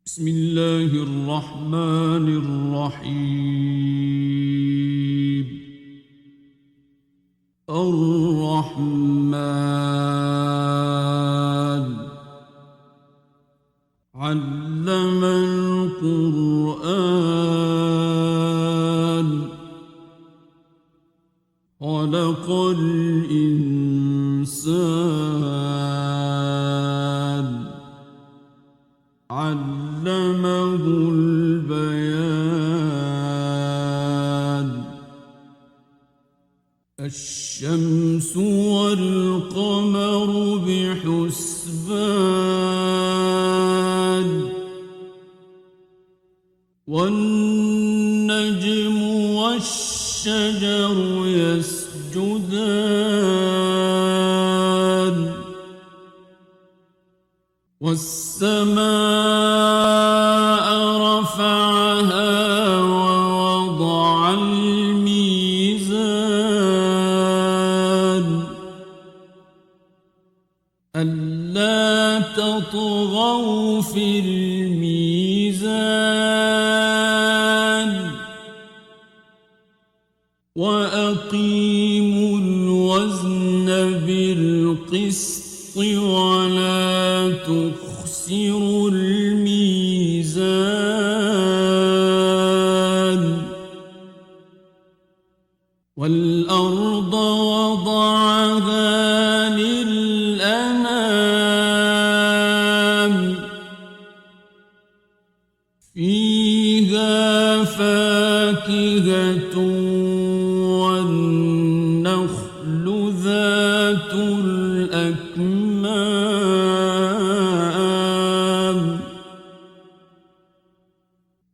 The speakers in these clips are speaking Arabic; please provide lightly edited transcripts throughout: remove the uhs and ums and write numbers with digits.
بسم الله الرحمن الرحيم. الرحمن علم القرآن خلق الإنسان علمه البيان. الشمس والقمر بحسبان والنجم والشجر يسجدان والسماء رفعها ووضع الميزان ألا تطغوا في الميزان وأقيموا الوزن بالقسط ولا تخسروا الميزان. والأرض وضعها للأنام فيها فاكهة والنخل ذات الأكمام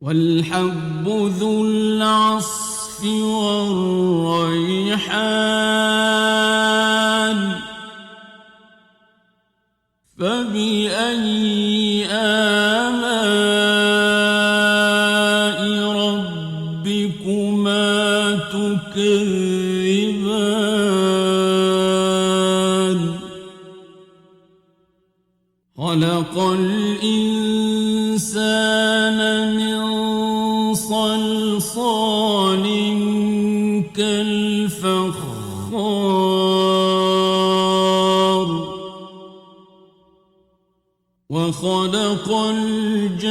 والحب ذو العصف والريحان فبأي آلاء ربكما تكذبان. خلق الإنسان من صلصال كالفخار وخلق الجن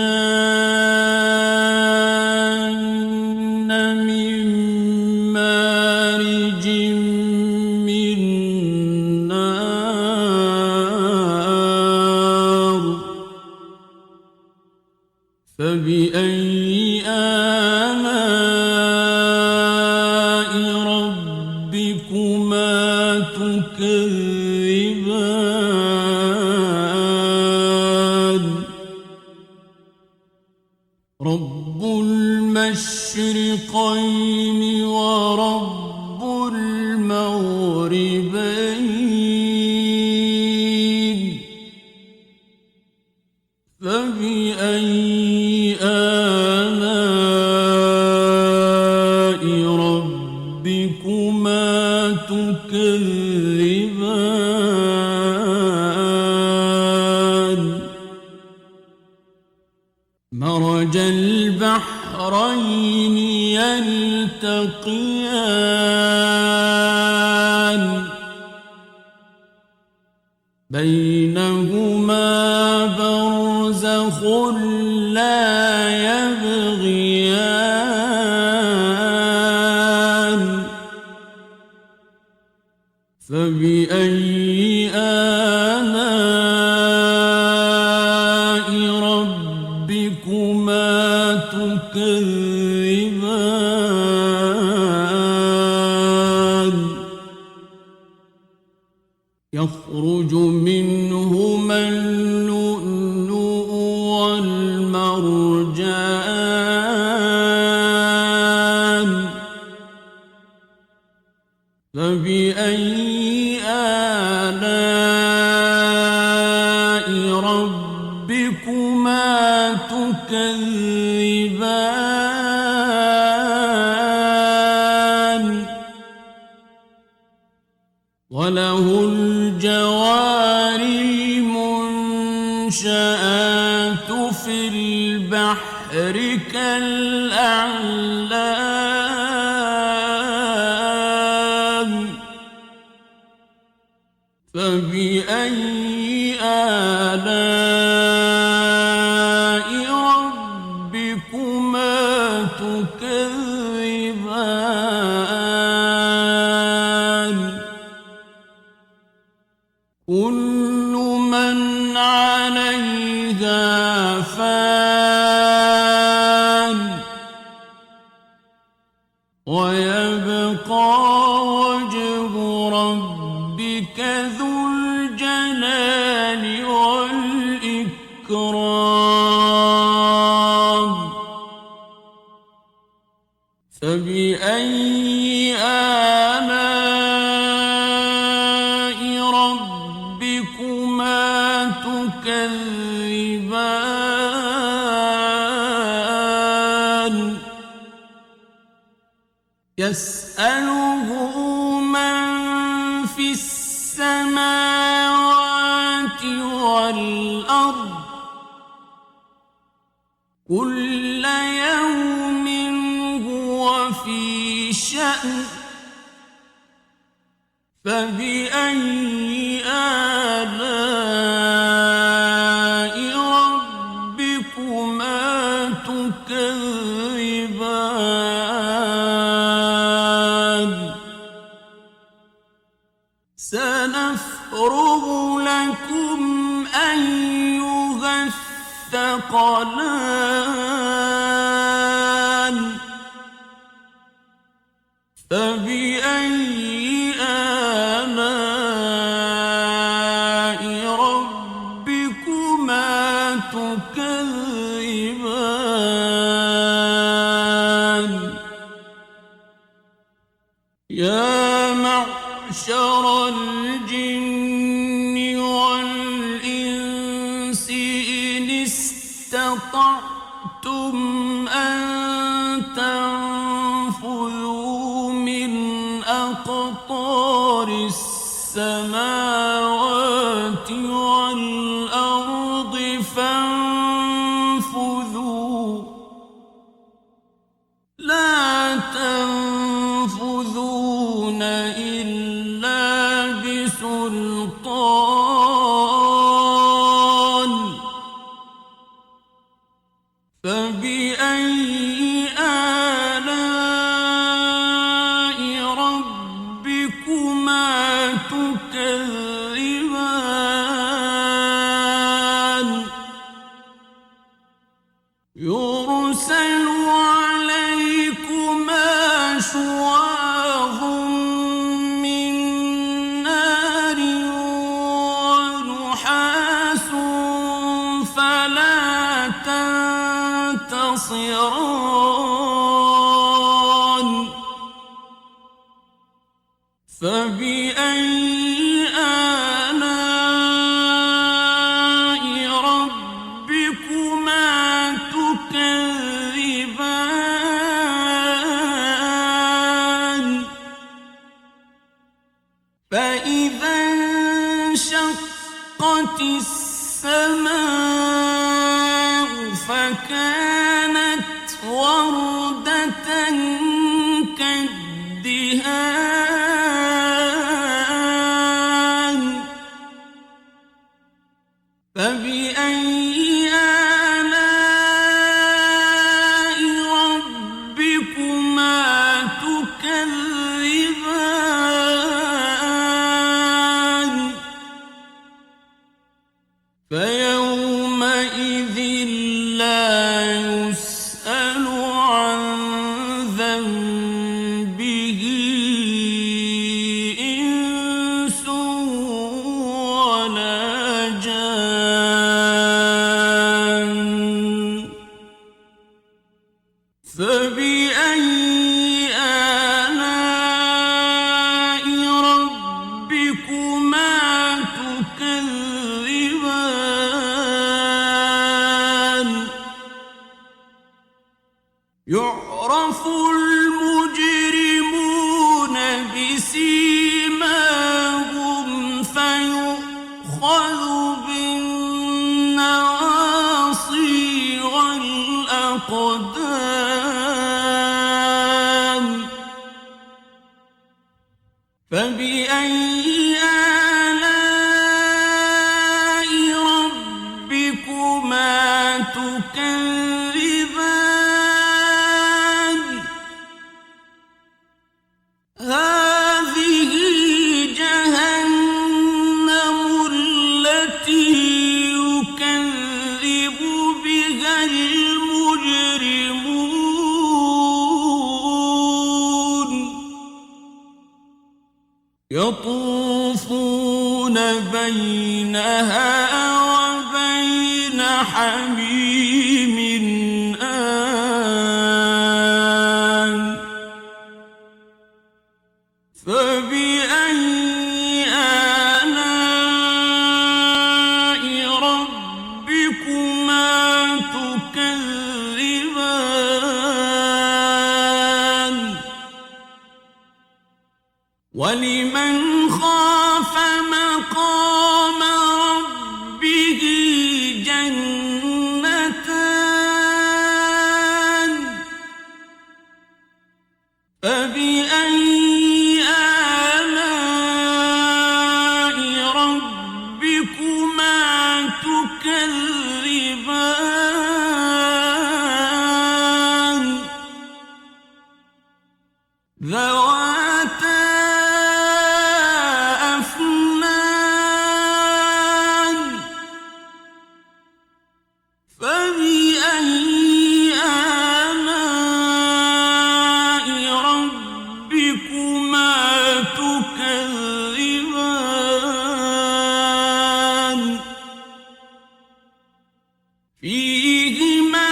من مارج من نار فبأي آلاء ربكما تكذبان. رب المشرقين ورب المغربين فبأي آلاء ربكما تكذبان. مرج البحرين يلتقيان بينهما برزخ لا يبغيان فبأي آلاء ربكما تكذبان. يخرج منهما اللؤلؤ والمرجان فبأي آلاء ربكما تكذبان. وله الجوار المنشآت في البحر كالأعلام فبأي آلاء ربكما تكذبان كل من عليها فان ويبقى وجه ربك ذو الجلال والإكرام فبأي آلاء ربكما تكذبان يسأله من في السماوات والأرض كل يوم هو في شأن فبأي آلاء ربكما تكذبان سنفرغ لكم أيها الثقلان فبأي آلاء ربكما تكذبان يا معشر الجن والإنس إن استطعتم أن تنفذوا من أقطار السماوات والأرض فانفذوا لا تنفذون إلا بسلطان فبأي آلاء ربكما تكذبان يرسل عليكما شواظ من نار ونحاس فلا تنتصران فبأي آلاء ربكما تكذبان فإذا انشقت السماء فكانت وردة كالدهان فبأي آلاء ربكما تكذبان فيومئذ لا يسأل عن ذنبه إنس ولا جان فبأي آلاء ربكما تكذبان يعرف المجرمون بسيماهم فيؤخذ بالنواصي الأقدام فبأي آلاء ربكما تكذبان هذه جهنم التي يكذب بها المجرمون يطوفون بينها وبين حميم آن فبأي آلاء ربكما تكذبان ولمن خاف مقام ربه جنتان فبأي آلاء ربكما تكذبان ذواتا أفنان فبأي آلاء ربكما تكذبان فيهما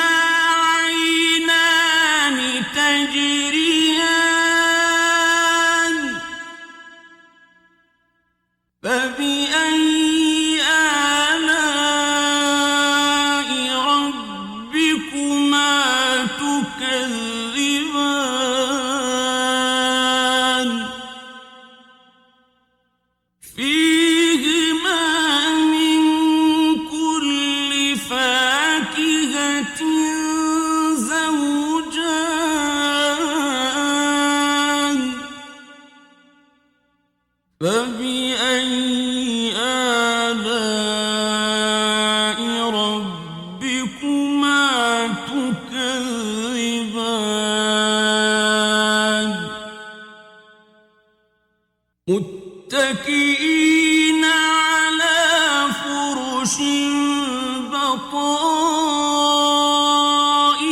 عينان تجريان فبأي آلاء ربكما تكذبان فيهما من كل فاكهة زوجان فبأي آلاء ربكما تكذبان متكئين على فرش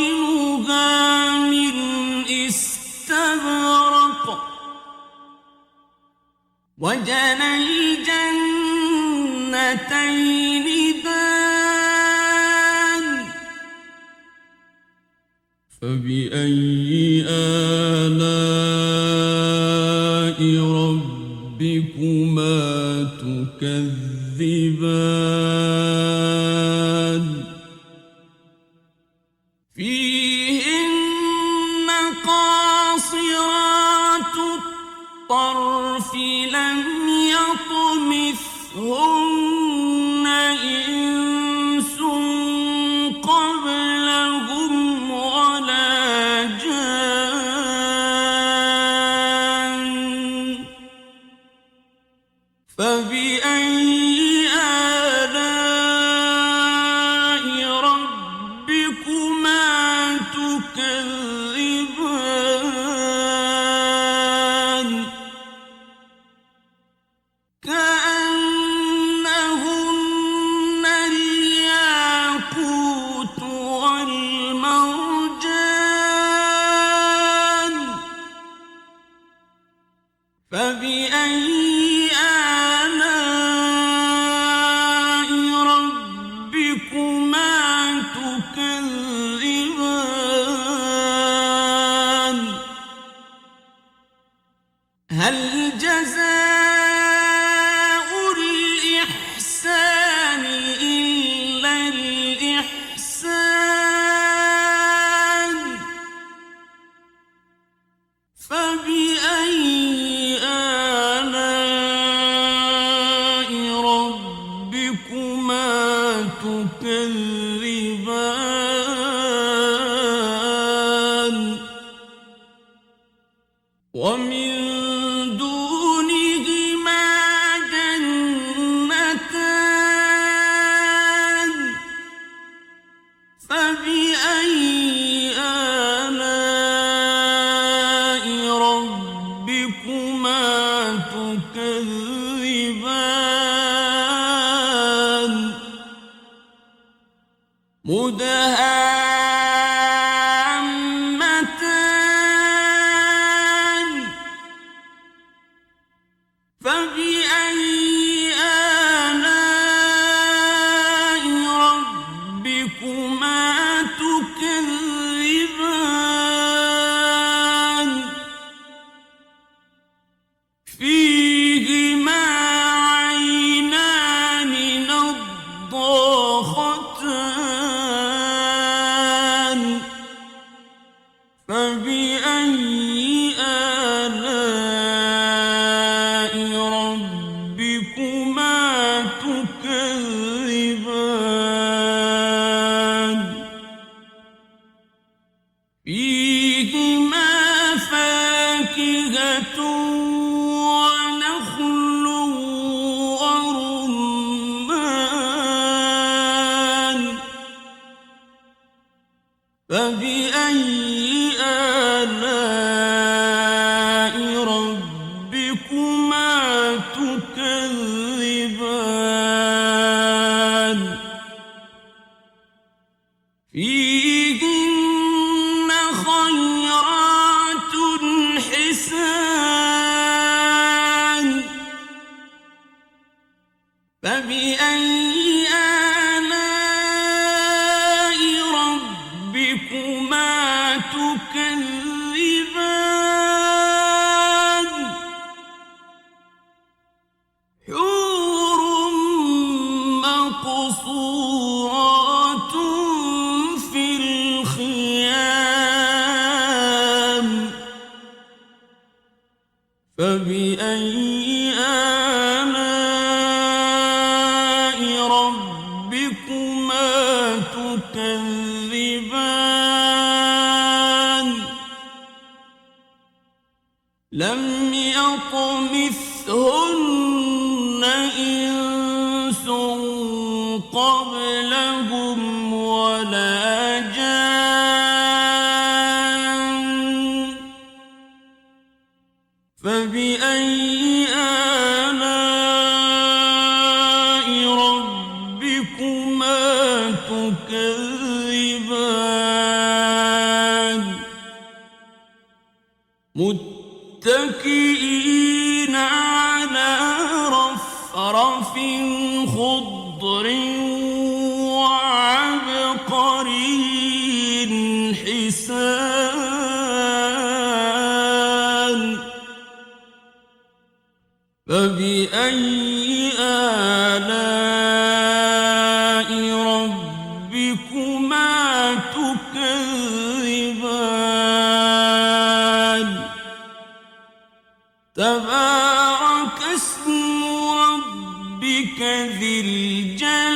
بطائنها من استبرق وجنى الجنتين دان فبأي آلاء ربكما تكذبان فيهن قاصرات الطرف لم يطمثهن إنس قبلهم ولا جان فبأي آلاء ربكما تكذبان كأنهن الياقوت والمرجان فبأي آلاء ربكما تكذبان هل جزاء الإحسان إلا الإحسان فبأي آلاء ومن دونهما جنتان فبأي آلاء ربكما تكذبان مدهامتان فبأي آلاء ربكما تكذبان فيهما عينان نضاختان فبأي آلاء ربكما تكذبان فيهما فاكهة ونخل ورمان فبأي آلاء ربكما تكذبان فيهن خيرات حسان فبأي آلاء ربكما تكذبان حور مقصورات في الخيام فبأي آلاء ربكما تكذبان لم يطمثهن إنس قبلهم ولا جان فبأي آلاء ربكما تكذبان متكئين على رفرف خضر وعبقري حسان فبأي آلاء ربكما تكذبان تبارك اسم ربك ذي الجلال